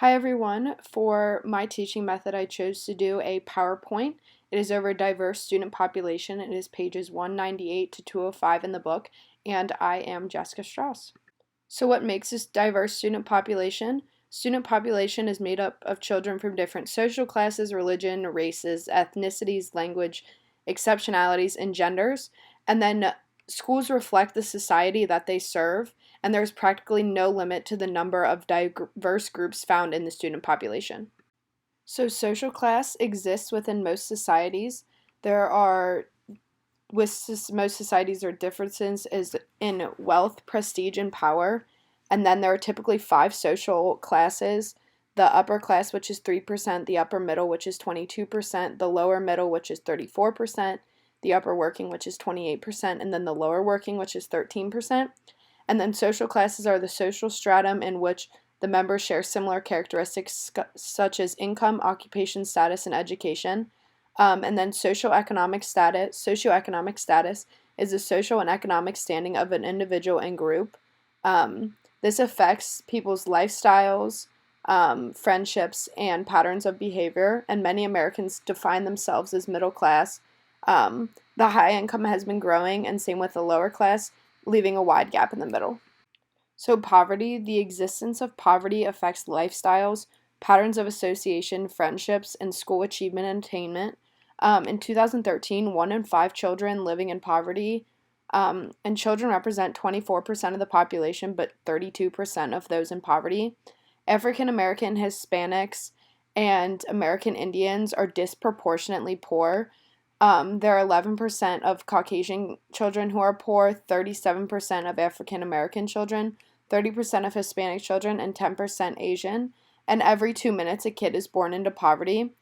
Hi everyone. For my teaching method, I chose to do a PowerPoint. It is over a diverse student population. It is pages 198 to 205 in the book, and I am Jessica Strauss. So what makes this diverse student population? Student population is made up of children from different social classes, religion, races, ethnicities, language, exceptionalities, and genders. And then schools reflect the society that they serve, and there's practically no limit to the number of diverse groups found in the student population. So social class exists within most societies. There are most societies are differences is in wealth, prestige, and power. And then there are typically five social classes: the upper class, which is 3%, the upper middle, which is 22%, the lower middle, which is 34%, the upper working, which is 28%, and then the lower working, which is 13%. And then social classes are the social stratum in which the members share similar characteristics such as income, occupation, status, and education. And then socioeconomic status. Socioeconomic status is the social and economic standing of an individual and group. This affects people's lifestyles, friendships, and patterns of behavior. And many Americans define themselves as middle class. The high income has been growing, and same with the lower class, leaving a wide gap in the middle. So, poverty, the existence of poverty affects lifestyles, patterns of association, friendships, and school achievement and attainment. In 2013, 1 in 5 children living in poverty, and children represent 24% of the population, but 32% of those in poverty. African American, Hispanics, and American Indians are disproportionately poor. There are 11% of Caucasian children who are poor, 37% of African American children, 30% of Hispanic children, and 10% Asian. And every 2 minutes, a kid is born into poverty.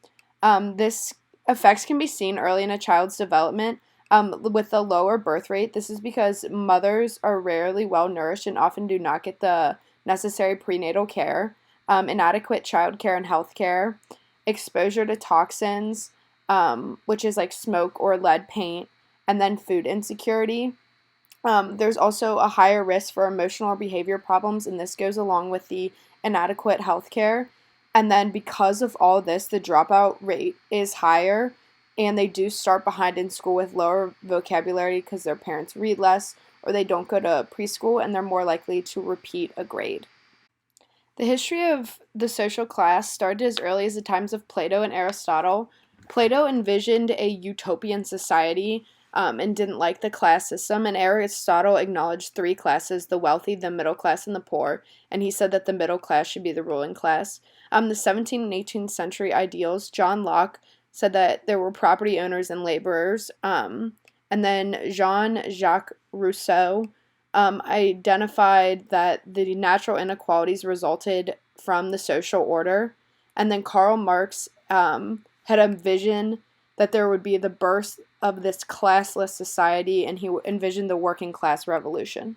This effects can be seen early in a child's development. With the lower birth rate, this is because mothers are rarely well nourished and often do not get the necessary prenatal care, inadequate child care and health care, exposure to toxins, which is like smoke or lead paint, and then food insecurity. There's also a higher risk for emotional or behavior problems, and this goes along with the inadequate health care. And then because of all this, the dropout rate is higher, and they do start behind in school with lower vocabulary because their parents read less or they don't go to preschool, and they're more likely to repeat a grade. The history of the social class started as early as the times of Plato and Aristotle. Plato envisioned a utopian society and didn't like the class system, and Aristotle acknowledged three classes: the wealthy, the middle class, and the poor, and he said that the middle class should be the ruling class. The 17th and 18th century ideals, John Locke said that there were property owners and laborers, and then Jean-Jacques Rousseau identified that the natural inequalities resulted from the social order. And then Karl Marx had a vision that there would be the birth of this classless society, and he envisioned the working class revolution.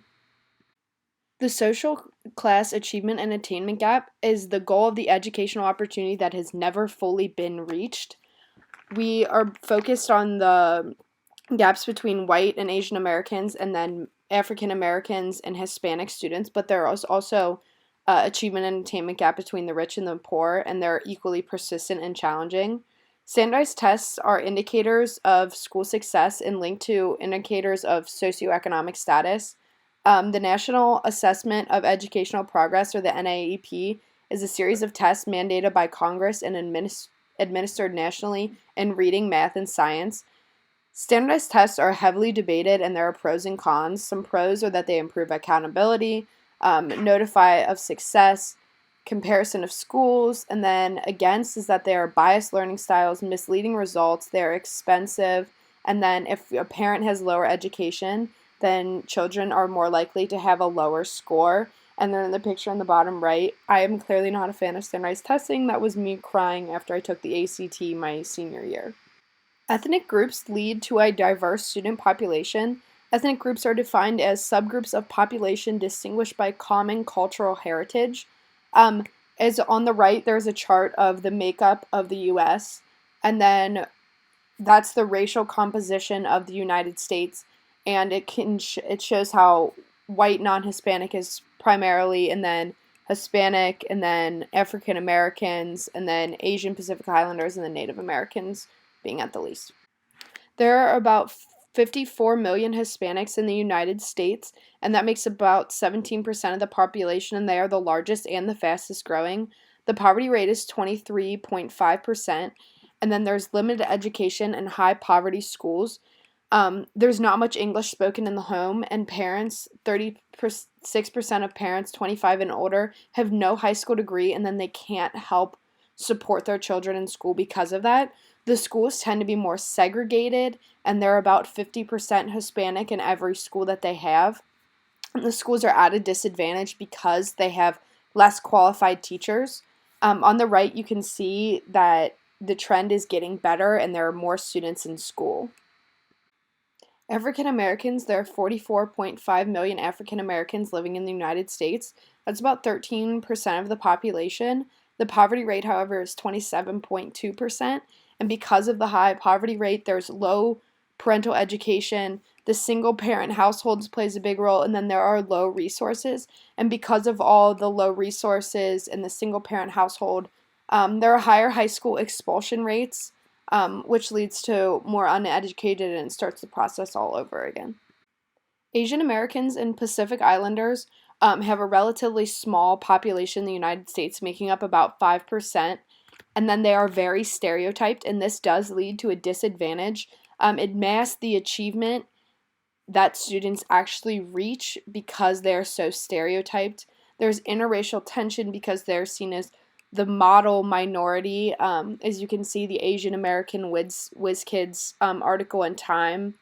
The social class achievement and attainment gap is the goal of the educational opportunity that has never fully been reached. We are focused on the gaps between white and Asian Americans, and then African Americans and Hispanic students, but there is also achievement and attainment gap between the rich and the poor, and they're equally persistent and challenging. Standardized tests are indicators of school success and linked to indicators of socioeconomic status. The National Assessment of Educational Progress, or the NAEP, is a series of tests mandated by Congress and administered nationally in reading, math, and science. Standardized tests are heavily debated, and there are pros and cons. Some pros are that they improve accountability, notify of success, comparison of schools, and then against is that they are biased learning styles, misleading results, they're expensive, and then if a parent has lower education, then children are more likely to have a lower score. And then in the picture on the bottom right, I am clearly not a fan of standardized testing. That was me crying after I took the ACT my senior year. Ethnic groups lead to a diverse student population. Ethnic groups are defined as subgroups of population distinguished by common cultural heritage. As on the right, there's a chart of the makeup of the U.S., and then that's the racial composition of the United States, and it shows how white non-Hispanic is primarily, and then Hispanic, and then African Americans, and then Asian Pacific Islanders, and then Native Americans being at the least. There are about 54 million Hispanics in the United States, and that makes about 17% of the population, and they are the largest and the fastest growing. The poverty rate is 23.5%, and then there's limited education and high poverty schools. There's not much English spoken in the home, and parents, 36% of parents 25 and older, have no high school degree, and then they can't help support their children in school because of that. The schools tend to be more segregated, and they're about 50% Hispanic in every school that they have. And the schools are at a disadvantage because they have less qualified teachers. On the right, you can see that the trend is getting better and there are more students in school. African Americans, there are 44.5 million African Americans living in the United States. That's about 13% of the population. The poverty rate, however, is 27.2%. And because of the high poverty rate, there's low parental education. The single parent households plays a big role, and then there are low resources. And because of all the low resources in the single parent household, there are higher high school expulsion rates, which leads to more uneducated and starts the process all over again. Asian Americans and Pacific Islanders have a relatively small population in the United States, making up about 5%. And then they are very stereotyped, and this does lead to a disadvantage. It masks the achievement that students actually reach because they're so stereotyped. There's interracial tension because they're seen as the model minority. As you can see, the Asian American Whiz Kids article in Time.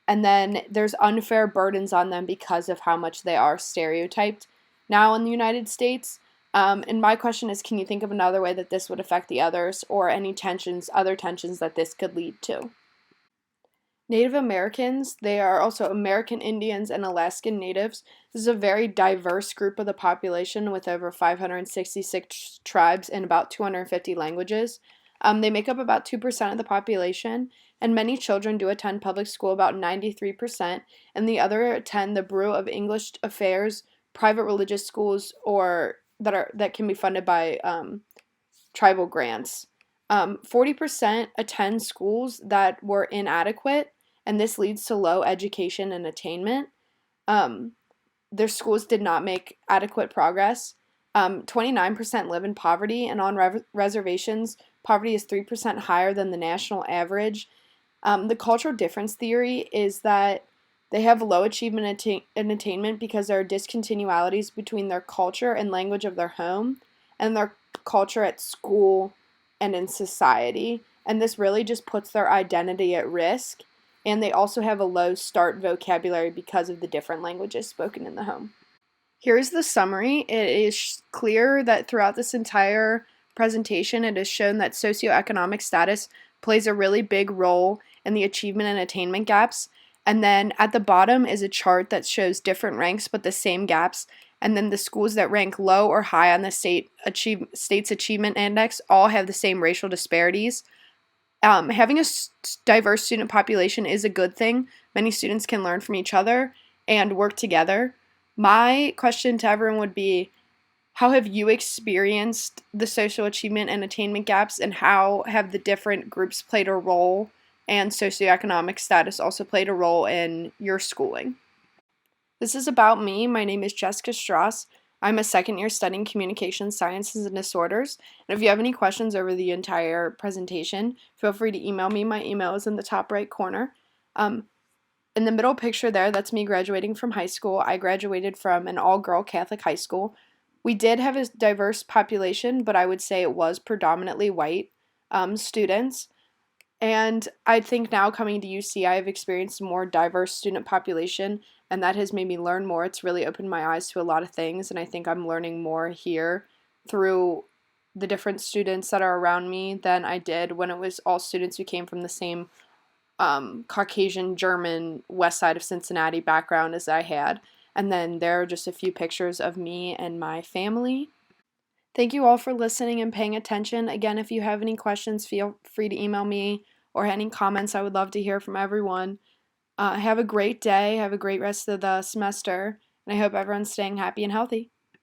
And then there's unfair burdens on them because of how much they are stereotyped now in the United States. And my question is, can you think of another way that this would affect the others, or any other tensions that this could lead to? Native Americans, they are also American Indians and Alaskan Natives. This is a very diverse group of the population with over 566 tribes and about 250 languages. They make up about 2% of the population, and many children do attend public school, about 93%, and the other attend the Bureau of English Affairs, private religious schools, or that can be funded by tribal grants. 40% attend schools that were inadequate, and this leads to low education and attainment. Their schools did not make adequate progress. 29% live in poverty, and on reservations, poverty is 3% higher than the national average. The cultural difference theory is that they have low achievement and attainment because there are discontinuities between their culture and language of their home and their culture at school and in society. And this really just puts their identity at risk. And they also have a low start vocabulary because of the different languages spoken in the home. Here is the summary. It is clear that throughout this entire presentation, it is shown that socioeconomic status plays a really big role in the achievement and attainment gaps. And then at the bottom is a chart that shows different ranks but the same gaps. And then the schools that rank low or high on the state's achievement index all have the same racial disparities. Having a diverse student population is a good thing. Many students can learn from each other and work together. My question to everyone would be, how have you experienced the social achievement and attainment gaps, and how have the different groups played a role, and socioeconomic status also played a role in your schooling? This is about me. My name is Jessica Strauss. I'm a second year studying communication sciences and disorders. And if you have any questions over the entire presentation, feel free to email me. My email is in the top right corner. In the middle picture there, that's me graduating from high school. I graduated from an all-girl Catholic high school. We did have a diverse population, but I would say it was predominantly white students. And I think now coming to UC, I have experienced a more diverse student population, and that has made me learn more. It's really opened my eyes to a lot of things, and I think I'm learning more here through the different students that are around me than I did when it was all students who came from the same Caucasian, German, west side of Cincinnati background as I had. And then there are just a few pictures of me and my family. Thank you all for listening and paying attention. Again, if you have any questions, feel free to email me, or any comments. I would love to hear from everyone. Have a great day. Have a great rest of the semester. And I hope everyone's staying happy and healthy.